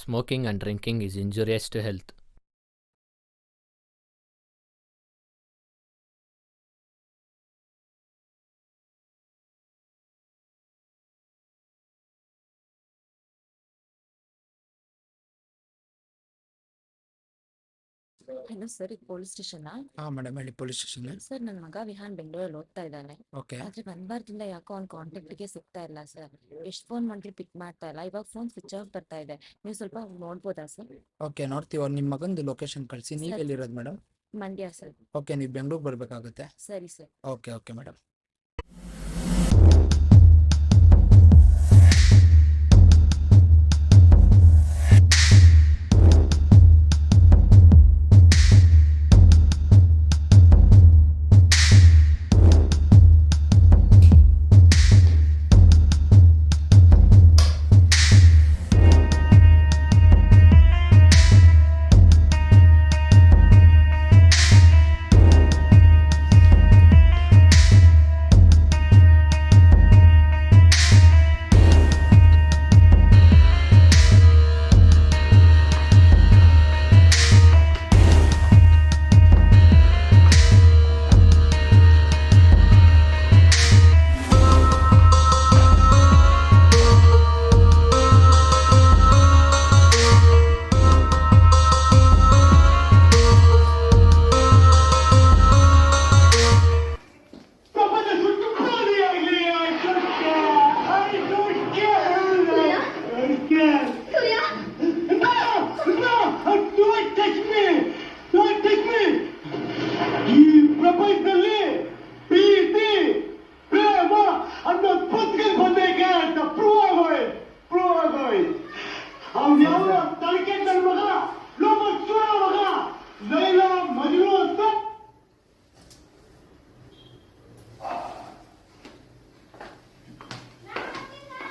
Smoking and drinking is injurious to health. Hello sir, ಇದು police ಸ್ಟೇಷನಾ? Madam ಹೇಳಿ, police station. Sir, ನನ್ನ ಮಗ ವಿಹಾನ್ ಬೆಂಗಳೂರಲ್ಲಿ ಓದ್ತಾ ಇದ್ದಾನೆ. ಓಕೆ ಆದ್ರೆ ಬಂದ್ಬಾರ್ದಿಂದ ಯಾಕೋ ಅವ್ನ ಕಾಂಟ್ಯಾಕ್ಟ್ಗೆ ಸಿಗ್ತಾ ಇಲ್ಲ ಸರ್. ಎಷ್ಟು ಫೋನ್ ಮಾಡಿದ್ರು ಪಿಕ್ ಮಾಡ್ತಾ ಇಲ್ಲ. ಇವಾಗ ಫೋನ್ ಸ್ವಿಚ್ ಆಫ್ ಬರ್ತಾ ಇದೆ. ನೀವು ಸ್ವಲ್ಪ ನೋಡ್ಬೋದಾ ಸರ್? ಓಕೆ ನೋಡ್ತೀವಿ. ನಿಮ್ಮ ಮಗಂದು ಲೊಕೇಶನ್ ಕಳಿಸಿ. ನೀವು ಸರಿ. ಎಲ್ಲಿರೋದು ಮೇಡಮ್? ಮಂಡ್ಯ ಸರ್. ಓಕೆ, ನೀವು ಬೆಂಗಳೂರು ಬರಬೇಕಾಗುತ್ತೆ. ಸರಿ sir. Okay okay madam.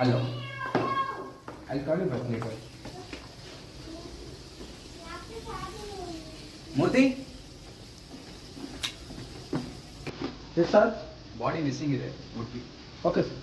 Hello. I'll call you back later. Murthy? Yes sir. Body missing ಇದೆ. Murthy. Okay sir.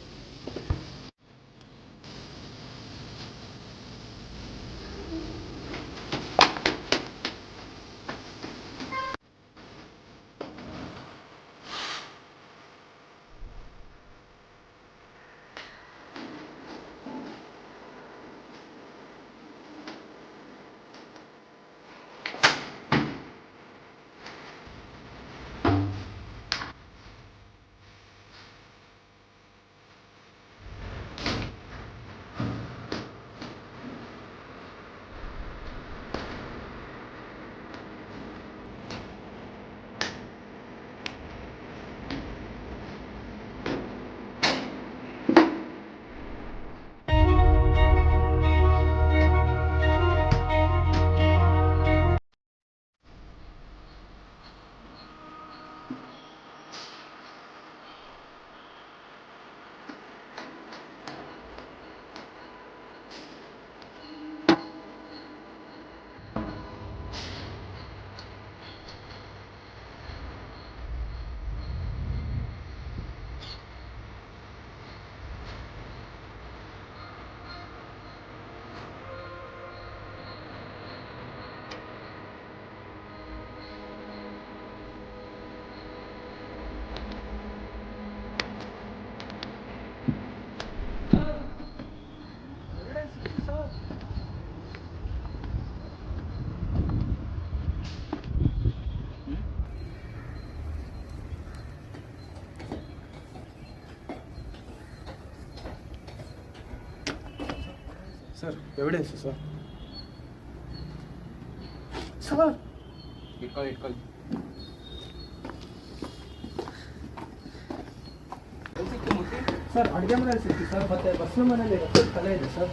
Sir, evidence, sir. Sir. ಇಟ್ಕೊಳ್ಳಿ. ಸಿಕ್ತು ಮುಟ್ಟಿ. ಸರ್, ಅಡುಗೆ ಮನೇಲಿ ಸಿಕ್ತು ಸರ್, ಮತ್ತೆ ಬಸ್ನ ಮನೇಲಿ ತಲೆ ಇದೆ ಸರ್.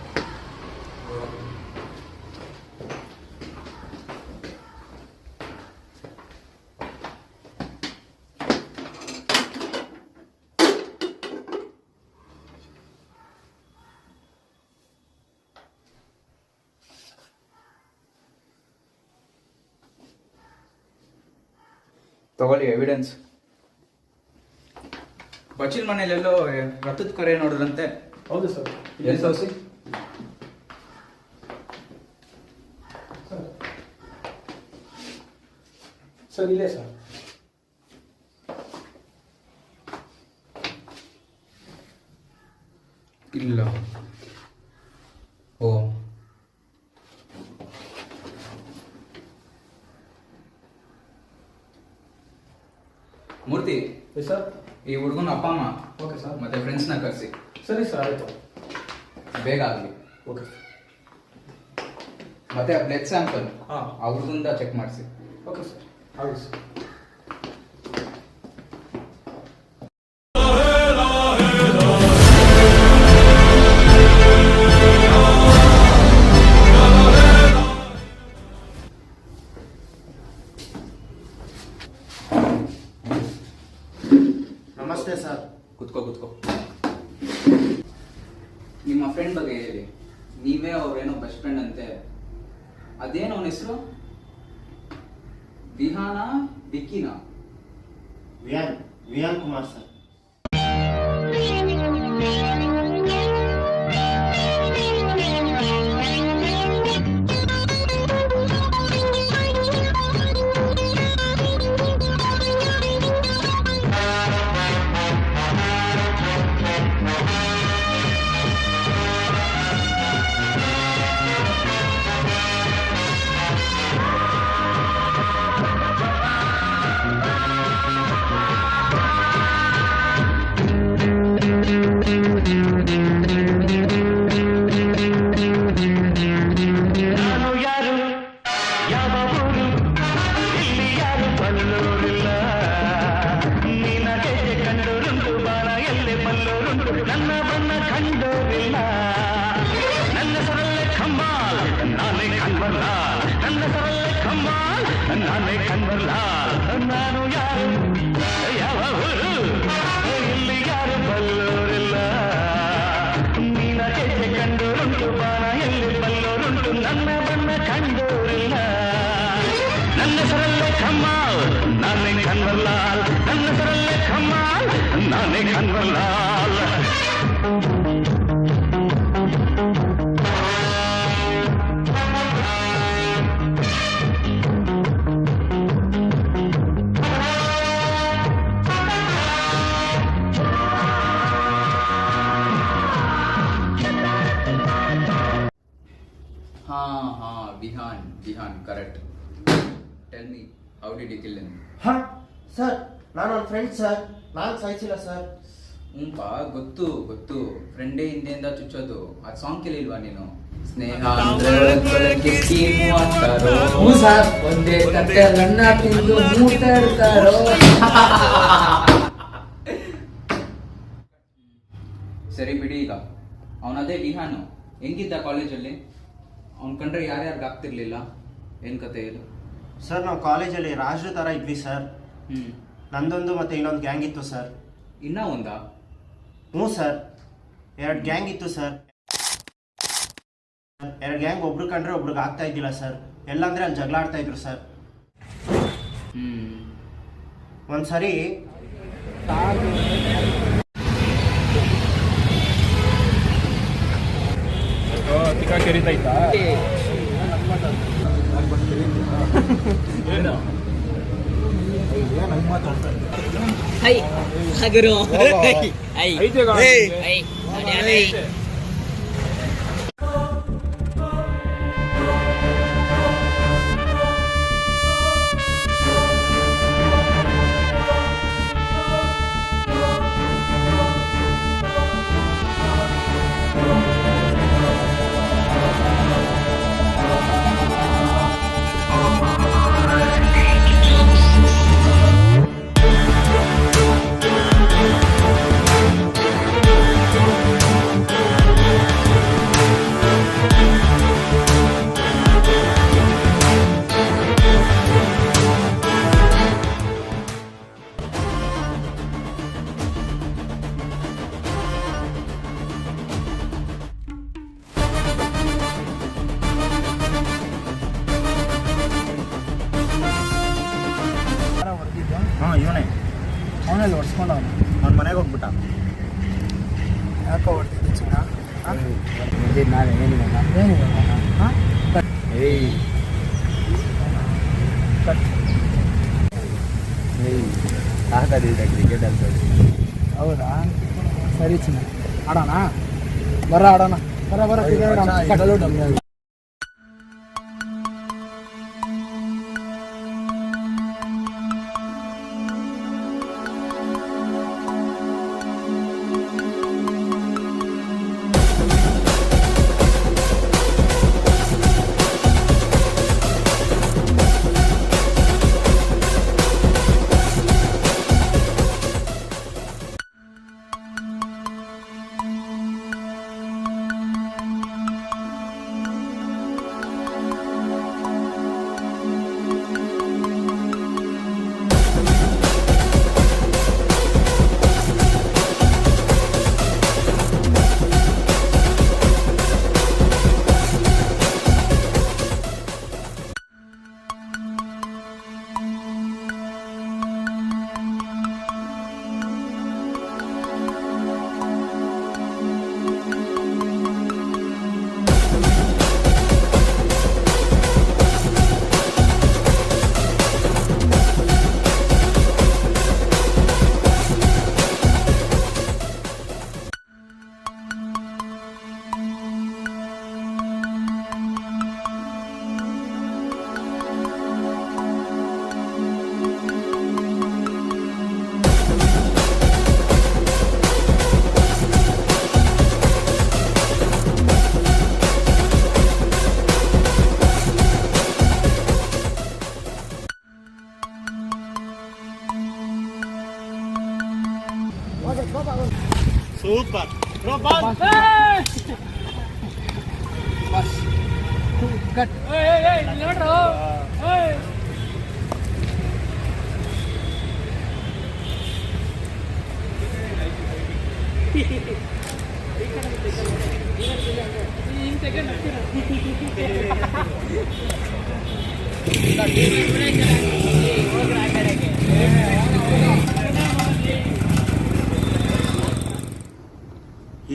ತಗೊಳ್ಳಿ ಎವಿಡೆನ್ಸ್. ಬಚ್ಚಿನ ಮನೇಲೆಲ್ಲೋ ರಥದ ಕರೆ ನೋಡಿದ್ರಂತೆ. ಹೌದು ಸರ್. ಎಲ್ಲಿ ತೋರಿಸಿ. ಸರ್ ಇಲ್ಲೇ ಸರ್. ಇಲ್ಲ. ಓ ಮೂರ್ತಿ, ಎಸ್ ಸರ್. ಈ ಹುಡುಗನ ಅಪ್ಪ ಅಮ್ಮ ಓಕೆ ಸರ್. ಮತ್ತೆ ಫ್ರೆಂಡ್ಸ್ನ ಕರೆಸಿ, ಸರಿ ಸರ್, ಆಯಿತು. ಬೇಗ ಆಗಲಿ. Okay sir. ಮತ್ತೆ ಬ್ಲಡ್ ಸ್ಯಾಂಪಲ್ ಹಾಂ. ಅವ್ರದಿಂದ ಚೆಕ್ ಮಾಡಿಸಿ. ಓಕೆ ಸರ್, ಆಗಲಿ ಸರ್. ನಮಸ್ತೆ ಸರ್. ಕುತ್ಕೋ. ನಿಮ್ಮ ಫ್ರೆಂಡ್ ಬಗ್ಗೆ ಹೇಳಿ. ನೀವೇ ಅವ್ರೇನೋ ಬೆಸ್ಟ್ ಫ್ರೆಂಡ್ ಅಂತೆ, ಅದೇನು ಅವನ ಹೆಸರು? ವಿಹಾನ, ವಿಕ್ಕಿನಾ? ವಿಯಾನ್ ಕುಮಾರ್ ಸರ್. ನಾನು ಯಾರು, ಯಾವ ಊರು, ಇಲ್ಲಿ ಯಾರು ಬಲ್ಲೋರಿಲ್ಲ. ನೀನ ಹೆಜ್ಜೆ ಕಂಡೋರುಂಟು, ಬಾಣ ಎಲ್ಲಿ ಬಲ್ಲೋರುಂಟು, ನನ್ನ ಬಣ್ಣ ಕಂಡೋರಿಲ್ಲ. ನನ್ನ ಹೆಸರಲ್ಲೇ ಕಮ್ಮಾಲ್, ನಾನೇ ಕನ್ವರ್ಲಾಲ್. ನನ್ನ ಹೆಸರಲ್ಲೇ ಕಮ್ಮಾಲ್, ನಾನೇ Kanwarlal. Vihan correct. Tell me, how did you kill him? ಹಾಂ ಸರ್, ನಾನು ನನ್ನ ಫ್ರೆಂಡ್ ಸರ್, ನಾನು ಸಾಯಿಸಿಲ್ಲ ಸರ್. ಹ್ಞೂಪ್ಪ, ಗೊತ್ತು. ಫ್ರೆಂಡೇ ಹಿಂದೆಯಿಂದ ಚುಚ್ಚೋದು. ಅದು ಸಾಂಗ್ ಕೇಳಿಲ್ವಾ ನೀನು? ಸ್ನೇಹ ಸರ್, ಒಂದೇ ತಟ್ಟೆ ಅನ್ನ ತಿಂದು ಮೂತಾಡ್ತಾರೋ. ಸರಿ ಬಿಡಿ. ಈಗ ಅವನದೇ ವಿಹಾನು ಹೆಂಗಿದ್ದ ಕಾಲೇಜಲ್ಲಿ? ಅವ್ನ ಕಂಡ್ರೆ ಯಾರ್ಯಾರಿಗೆ ಆಗ್ತಿರ್ಲಿಲ್ಲ? ಏನ್ ಕತೆ ಹೇಳು. ಸರ್, ನಾವು ಕಾಲೇಜಲ್ಲಿ ರಾಜ್ರ ಥರ ಇದ್ವಿ ಸರ್. ನಂದೊಂದು ಮತ್ತೆ ಇನ್ನೊಂದು ಗ್ಯಾಂಗ್ ಇತ್ತು ಸರ್. ಇನ್ನೂ ಒಂದಾ? ಹ್ಞೂ ಸರ್, 2 ಗ್ಯಾಂಗ್ ಇತ್ತು ಸರ್. 2 ಗ್ಯಾಂಗ್ ಒಬ್ರು ಕಂಡ್ರೆ ಒಬ್ರಿಗೆ ಆಗ್ತಾ ಇದ್ದಿಲ್ಲ ಸರ್. ಎಲ್ಲಂದ್ರೆ ಅಲ್ಲಿ ಜಗಳ ಆಡ್ತಾ ಇದ್ರು ಸರ್. ಒಂದ್ಸರಿ ಇವನೇ ಅವನಲ್ಲಿ ಹೊಡ್ಸ್ಕೊಂಡವನು ಅವ್ನ ಮನೆಗೆ ಹೋಗ್ಬಿಟ್ಟ. ಯಾಕೋ ಹೊಡ್ತಿದ್ದೆ ಚಿನ್ನ? ನಾನು ಏನಿಲ್ಲ ಏನಿಲ್ಲ. ಏಯ್ ಸಾಕಾದಿಲ್ಲ ಕ್ರಿಕೆಟ್ ಅಂತ. ಹೌದಾ ಸರಿ ಚಿನ್ನ ಆಡೋಣ ಆಡೋಣ ಬರ ಕ್ರಿಕೆಟ್ ಆಡೋಣ.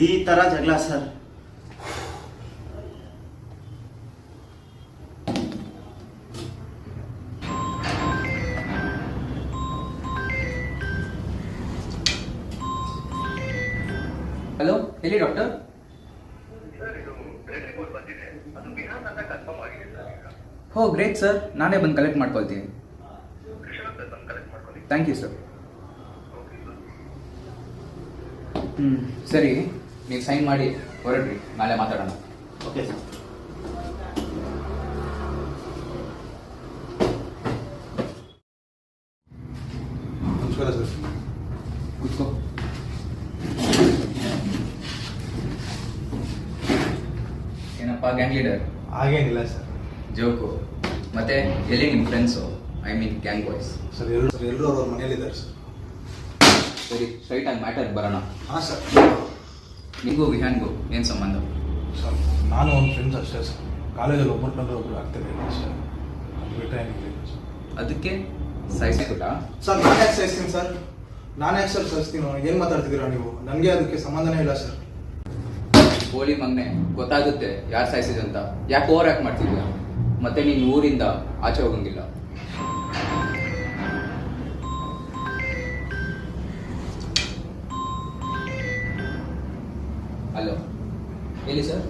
ಈ ತರ ಜಗಳ ಸರ್. ಹಲೋ, ಎಲ್ಲಿ ಡಾಕ್ಟರ್? ಹೋ ಗ್ರೇಟ್ ಸರ್, ನಾನೇ ಬಂದು ಕಲೆಕ್ಟ್ ಮಾಡ್ಕೊಳ್ತೀನಿ. Thank you sir. ಸರಿ, ನೀವು ಸೈನ್ ಮಾಡಿ ಹೊರಡ್ರಿ, ನಾಳೆ ಮಾತಾಡೋಣ. Okay sir. ನಮಸ್ಕಾರ ಸರ್. ಕೂತ್ಕೋ. ಏನಪ್ಪ ಗ್ಯಾಂಗ್ ಲೀಡರ್? ಹಾಗೇನಿಲ್ಲ ಸರ್. ಜೋಕು. ಮತ್ತೆ ಎಲ್ಲಿ ನಿಮ್ಮ friends, I mean gang boys? Sir ಎಲ್ಲರೂ ಅವ್ರ ಮನೇಲಿದ್ದಾರೆ ಸರ್. ಸರಿ, ಸ್ಟ್ರೈಟ್ ಆಗಿ ಮ್ಯಾಟರ್ ಬರೋಣ. ಹಾಂ ಸರ್. ನಿಮಗೂ ವಿಹಾನ್ಗೂ ಏನು ಸಂಬಂಧ? ಸರ್ ನಾನು ಒಂದು ಫ್ರೆಂಡ್ಸ್ ಅಷ್ಟೇ ಸರ್. ಕಾಲೇಜಲ್ಲಿ ಒಬ್ಬರು ಒಬ್ಬರು ಆಗ್ತದೆ ಅಷ್ಟೇ, ಅದು ಬಿಟ್ಟರೆ ಏನಿಲ್ಲ ಸರ್. ಅದಕ್ಕೆ ಸಾಯಿಸ್ಬಿಟ್ಟ? ಸರ್ ನಾನು ಯಾಕೆ ಸಾಯಿಸ್ತೀನಿ ಸರ್? ನಾನು ಯಾಕೆ ಸರ್ ಸಾಯಿಸ್ತೀನಿ? ಏನು ಮಾತಾಡ್ತಿದ್ದೀರಾ ನೀವು? ನನಗೆ ಅದಕ್ಕೆ ಸಂಬಂಧನೇ ಇಲ್ಲ ಸರ್. ಕೋಳಿ ಮಗನೆ, ಗೊತ್ತಾಗುತ್ತೆ ಯಾರು ಸಾಯಿಸಿದಂತ. ಯಾಕೆ ಓವರ್ ಆ್ಯಕ್ಟ್ ಮಾಡ್ತಿದ್ಯಾ? ಮತ್ತೆ ನೀನು ಊರಿಂದ ಆಚೆ ಹೋಗಂಗಿಲ್ಲ. ಹಲೋ, ಎಲ್ಲಿ ಸರ್?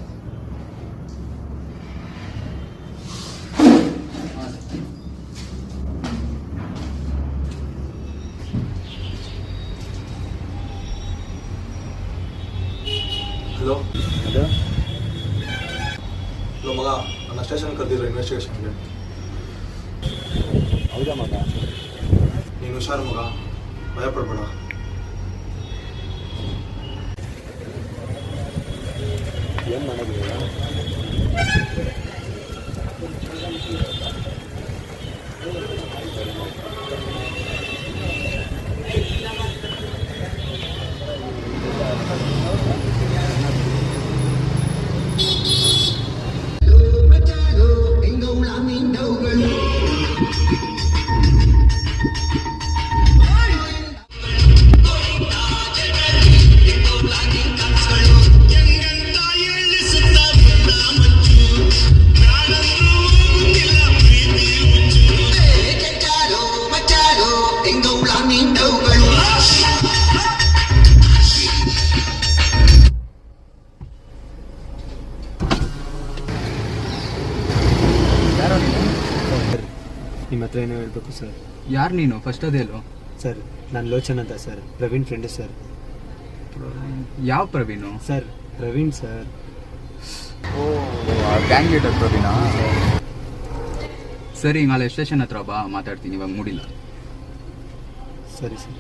ಹಲೋ ಅದು ಹಲೋ ಮಗ, ನನ್ನ ಸ್ಟೇಷನ್ ಕರೆದಿದ್ರು ಇನ್ವೆಸ್ಟಿಗೇಷನ್ಗೆ. ಹೌದಾ ಮಗ? ನೀನು ಹುಷಾರು ಮಗ, ಭಯಪಡಬೇಡ. ಏನು ಮಾಡೋದು? ಹತ್ರ ಏನೋ ಹೇಳಬೇಕು ಸರ್. ಯಾರು ನೀನು ಫಸ್ಟ್ ಅದೇಳು? ಸರ್ ನಾನು ಲೋಚನ್ ಅಂತ ಸರ್, ಪ್ರವೀಣ್ ಫ್ರೆಂಡ್ ಸರ್. ಯಾವ Praveen? Sir Praveen sir. Oh gang leader ಪ್ರವೀಣಾ? ಸರಿ, ನಾಳೆ ಸ್ಟೇಷನ್ ಹತ್ರ ಬಾ, ಮಾತಾಡ್ತೀನಿ. ಇವಾಗ ಮೂಡಿಲ್ಲ. ಸರಿ ಸರ್.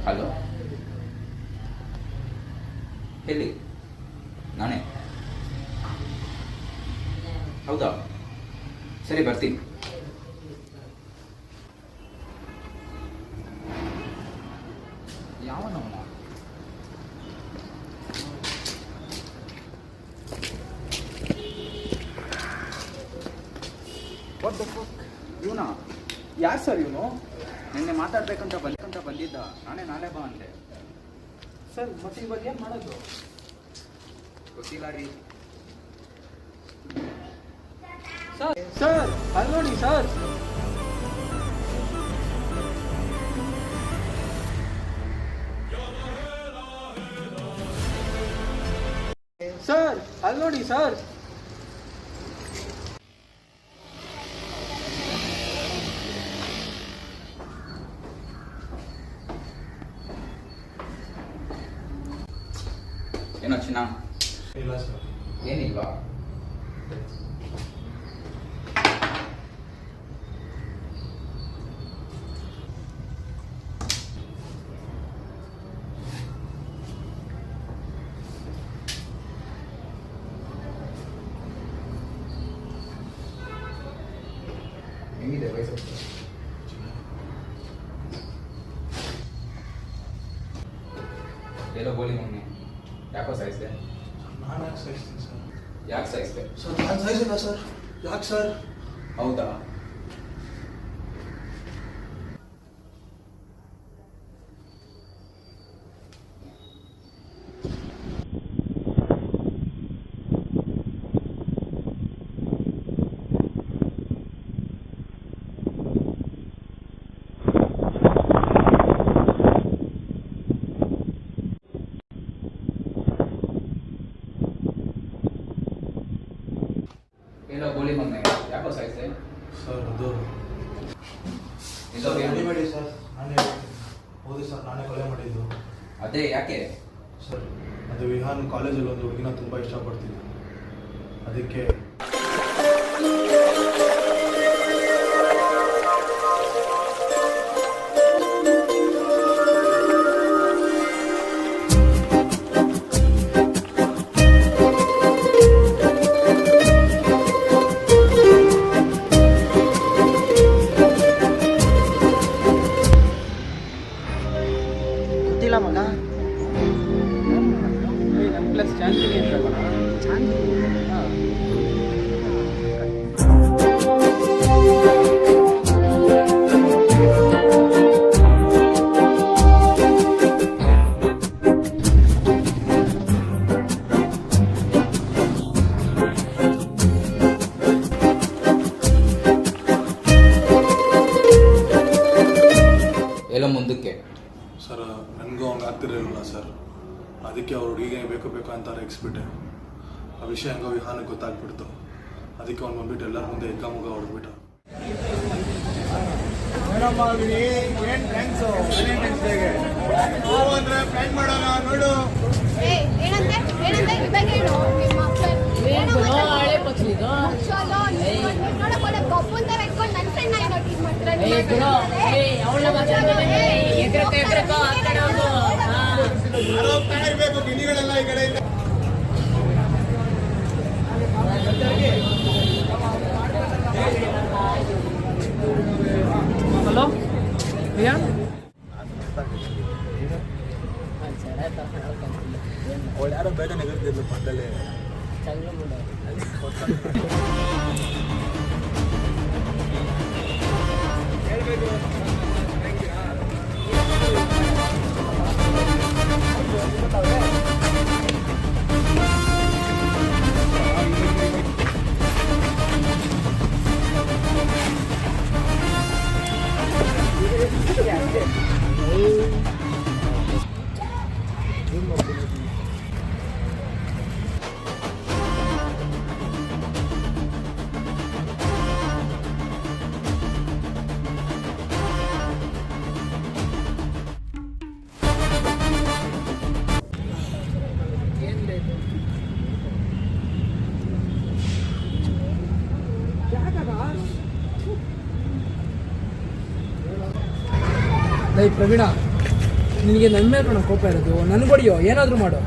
ಹಲೋ, ಎಲ್ಲಿ? ನಾನೇ. ಹೌದಾ, ಸರಿ ಬರ್ತೀನಿ. ಯಾವನವನ? ಇವನಾ? ಯಾರು ಸರ್ ಇವನು? ನಿನ್ನೆ ಮಾತಾಡ್ಬೇಕಂತ ಬಂದಿದ್ದ. ನಾಳೆ ಬಾ ಅಂದೆ. ಸರ್ ಮತ್ತೆ ಇವಾಗ ಏನು ಮಾಡೋದು? ಗೊತ್ತಿಲ್ಲ ರೀ. ಸರ್ ಅಲ್ಲಿ ನೋಡಿ ಸರ್. ಸರ್ ಅಲ್ಲಿ ನೋಡಿ ಸರ್. ಏನೋ ಚಿನ್ನ? ಇಲ್ಲ ಸರ್. ಏನಿಲ್ವಾ? ಹೆಂಗಿದೆ ವಯಸ್ಸು? ಎಲ್ಲೋ ಗೋಲಿ ಮೊನ್ನೆ ಯಾಕೋ ಸಾಯಿಸಿದೆ? ನಾನು ಯಾಕೆ ಸಾಯಿಸ್ತೀನಿ ಸರ್? ಯಾಕೆ ಸಾಯಿಸಿದೆ? ಸರ್ ನಾನು ಸಾಯಿಸಿಲ್ಲ ಸರ್. ಯಾಕೆ ಸರ್? ಹೌದಾ? ಎಲ್ಲೋ ಗೋಲಿ ಮೊನ್ನೆ ಯಾಕೋ ಸಾಯಿಸಿದೆ? ಸರ್ ಅದು ಇದು ಮಾಡಿ ಸರ್. ನಾನೇ ಹೌದು ಸರ್, ನಾನೇ ಕೊಲೆ ಮಾಡಿದ್ದು. ಅದೇ ಯಾಕೆ? ಸರ್ ಅದು ವಿಹಾನ್ ಕಾಲೇಜಲ್ಲಿ ಒಂದು ಹುಡುಗಿನ ತುಂಬ ಇಷ್ಟಪಡ್ತಿದ್ದೆ. ಅದಕ್ಕೆ ಗೊತ್ತಿಲ್ಲ ಮಗ. ನಮ್ಮ ಪ್ಲಸ್ ಚಾಂದಿನಿ ಅಂತ. ಎಲ್ಲೋ ಮುಂದಕ್ಕೆ. ಸರ್ ನನಗೂ ಅವ್ನಿಗೆ ಆಗ್ತಿರಲಿಲ್ಲ ಸರ್. ಅದಕ್ಕೆ ಅವ್ರ ಹುಡುಗಿಗೆ ಬೇಕು ಅಂತ ರೇಗಿಸ್ಬಿಟ್ಟೆ. ಆ ವಿಷಯ ಹೆಂಗೋ ವಿಹಾನಕ್ಕೆ ಗೊತ್ತಾಗ್ಬಿಡ್ತು. ಅದಕ್ಕೆ ಅವ್ನು ಬಂದ್ಬಿಟ್ಟು ಎಲ್ಲರ ಮುಂದೆ ಎಗ್ಗಾಮುಗ ಹೊಡೆದ್ಬಿಟ್ಟ. ಹಲೋ ರಿಯಾನ್, ಅವಳು ಯಾರೋ ಬೇಗ ನೆಗರ್ತಿದ್ಲು ಪಕ್ಕದಲ್ಲೇ. ಲೈ ಪ್ರವೀಣ, ನಿನಗೆ ನನ್ನ ಮೇಲೆ ಕಣ ಕೋಪ ಇರೋದು, ನನಗೆ ಹೊಡಿಯೋ, ಏನಾದರೂ ಮಾಡು.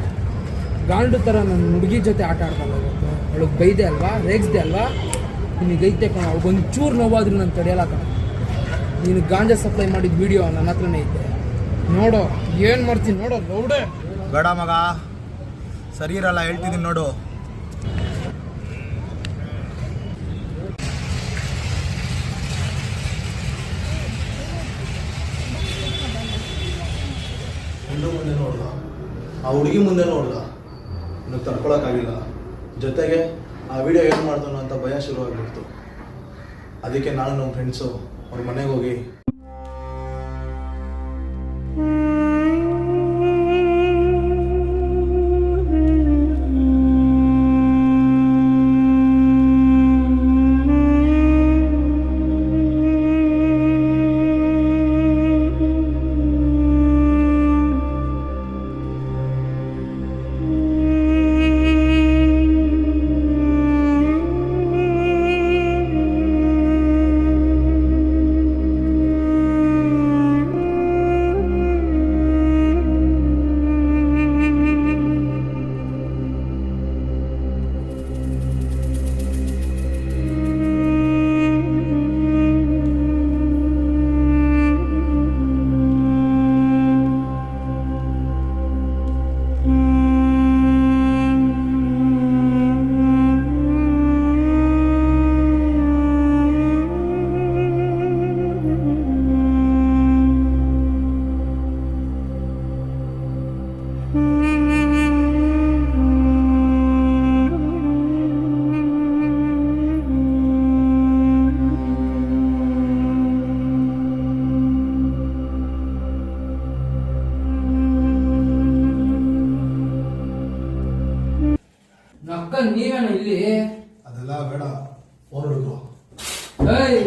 ಗಾಂಡು ಥರ ನನ್ನ ಹುಡುಗಿ ಜೊತೆ ಆಟ ಆಡ್ತಾನೆ ಇವತ್ತು. ಅವಳಿಗೆ ಬೈದೆ ಅಲ್ವಾ, ರೇಗಿಸ್ದೆ ಅಲ್ವಾ, ನಿನಗೈತೆ ಕಣ. ಅವಳಿಗೊಂಚೂರು ನೋವಾದ್ರೂ ನಾನು ತಡೆಯಲ್ಲ ಕಣ. ನೀನು ಗಾಂಜಾ ಸಪ್ಲೈ ಮಾಡಿದ ವಿಡಿಯೋ ನನ್ನ ಹತ್ರನೇ ಐತೆ, ನೋಡು ಏನು ಮಾಡ್ತೀನಿ ನೋಡೋ ಲೌಡೆ. ಬೇಡ ಮಗ, ಸರಿ ಇರಲ್ಲ, ಹೇಳ್ತಿದ್ದೀನಿ ನೋಡು. ಹಿಂದೆ ಮುಂದೆ ನೋಡ್ದ, ಆ ಹುಡುಗಿ ಮುಂದೆ ನೋಡ್ದ, ನನಗೆ ತಡ್ಕೊಳಕ್ಕಾಗಿಲ್ಲ. ಜೊತೆಗೆ ಆ ವಿಡಿಯೋ ಏನು ಮಾಡ್ತಾನೋ ಅಂತ ಭಯ ಶುರುವಾಗ್ಬಿಡ್ತು. ಅದಕ್ಕೆ ನಾನು ನಮ್ಮ ಫ್ರೆಂಡ್ಸು ಅವ್ರ ಮನೆಗೆ ಹೋಗಿ ಅಕ್ಕ ನೀವೇನ ಇಲ್ಲಿ? ಅದೆಲ್ಲ ಬೇಡ, ಫೋನ್ ಹುಡುಗರು. ಏಯ್,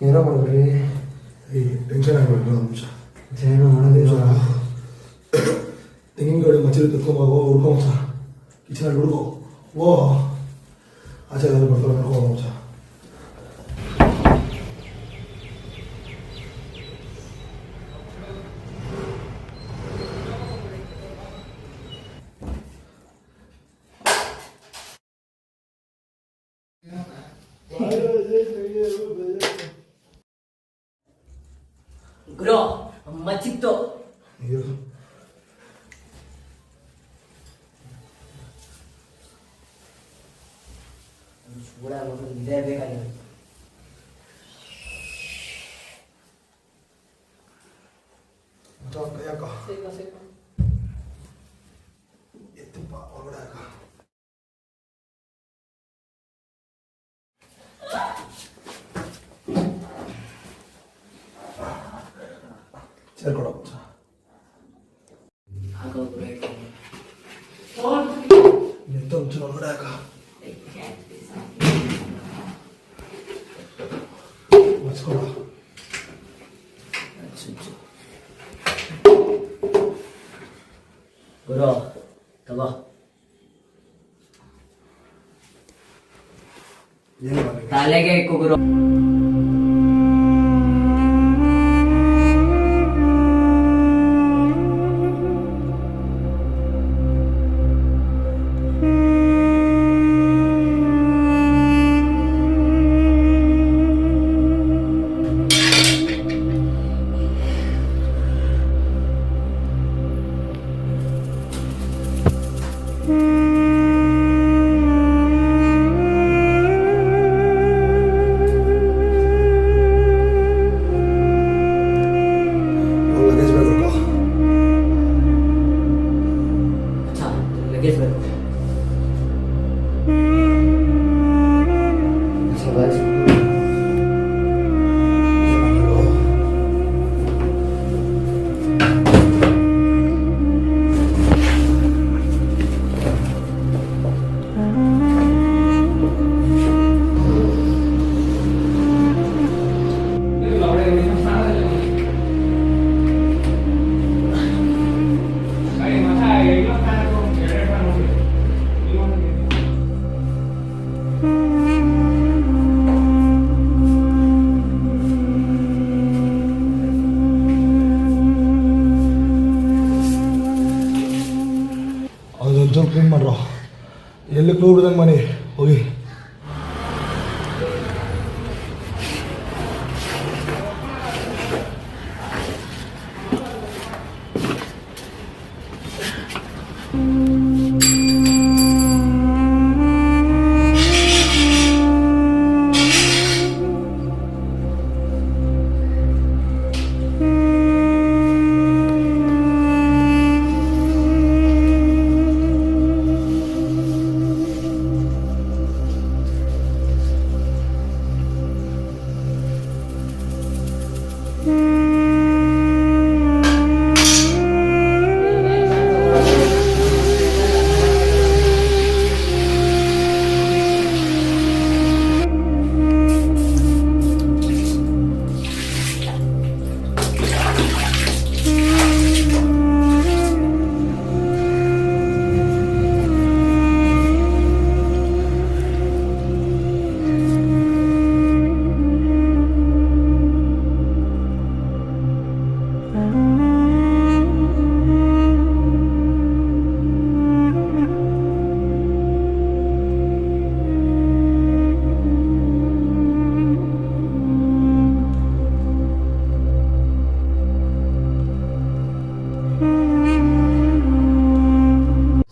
ಏನೋ ಮಾಡ್ರಿ, ಟೆನ್ಷನ್ ಆಗಬೇಡ ಅಂಶ. ಏನೋ ಮಾಡೋದಿಲ್ಲ. ತೆಂಗಿನಕಾಯಿ ಮಚ್ಚಲಿ ತುತ್ಕೊಂಬೋ, ಹುಡ್ಕೊ ಅಂಶ. ಕಿಚನಲ್ಲಿ ಹುಡ್ಕೋ, ಓ ಆಚೆ ಎಲ್ಲ ಬರ್ತಾರೆ, ನೋಡ್ಕೊ ಅಂಶ. ಗುರು ಮಚ್ಚಿತ್ತು. ಇದೇ ಬೇಕಾಗಿರೋದು. ಯಾಕ ಎತ್ತಪ್ಪ ಹೊರಗಡೆ ಯಾಕ ಸೇರ್ಕೊಡಪ್ಪ ನಿಂತ ಒಂಚೂರು ಹೊರಗಡೆ ಯಾಕ ಮಚ್ಕೊಡ ಗುರು ತಗೋ. ಏನು ತಲೆಗೆ ಇಕ್ಕು ಗುರು. ಲಗೇಜ್ ಬೇಕು ಲಗೇಜ್ ಬೇಕು. ಅದೊಂಚೂರು ಕ್ಲೀನ್ ಮಾಡ್ರೋ ಎಲ್ಲಿ ಕ್ಲೂ ಬಿಡ್ದಂಗೆ ಮಾಡಿ ಹೋಗಿ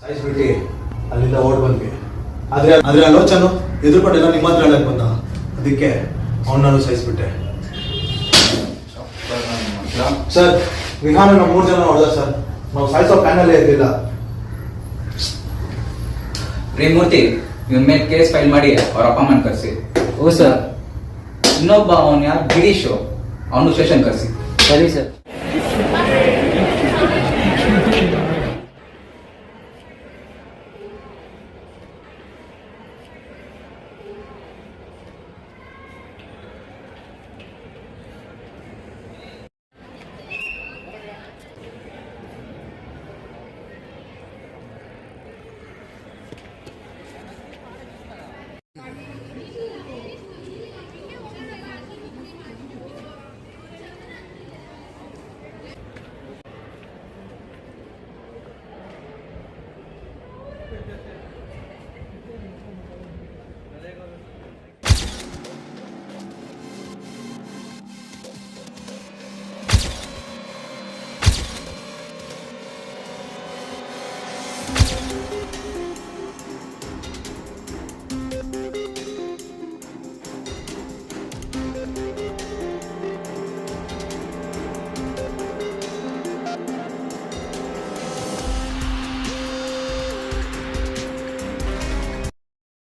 ಸಾಯಿಸ್ಬಿಟ್ಟು ಅಲ್ಲಿಂದ ಓಡ್ ಬಂದ್ವಿ. ಆದ್ರೆ ಆಲೋಚನೆ ಎದುರುಕೊಂಡೆಲ್ಲ ನಿಮ್ಮ ಹತ್ರ ಹೇಳಕ್ ಬಂದ, ಅದಕ್ಕೆ ಅವನನ್ನು ಸಾಯಿಸ್ಬಿಟ್ಟೆ. ಸರ್ ವಿಹಾನ ನಾವು 3 ಜನ ಹೊಡೆದ ಸರ್, ನಾವು ಸಾಯಿಸೋ ಪ್ಲಾನಲ್ಲೇ ಇರಲಿಲ್ಲ. ತ್ರಿಮೂರ್ತಿ ಇವ್ನ ಮೇಲೆ ಕೇಸ್ ಫೈಲ್ ಮಾಡಿ ಅವ್ರ ಅಪ್ಪ ಅಮ್ಮನ ಕರ್ಸಿ. ಓ ಸರ್. ಇನ್ನೊಬ್ಬ ಅವನ್ ಯಾರು ಗಿರೀಶು, ಅವನು ಸ್ಟೇಷನ್ ಕರ್ಸಿ. ಸರಿ ಸರ್.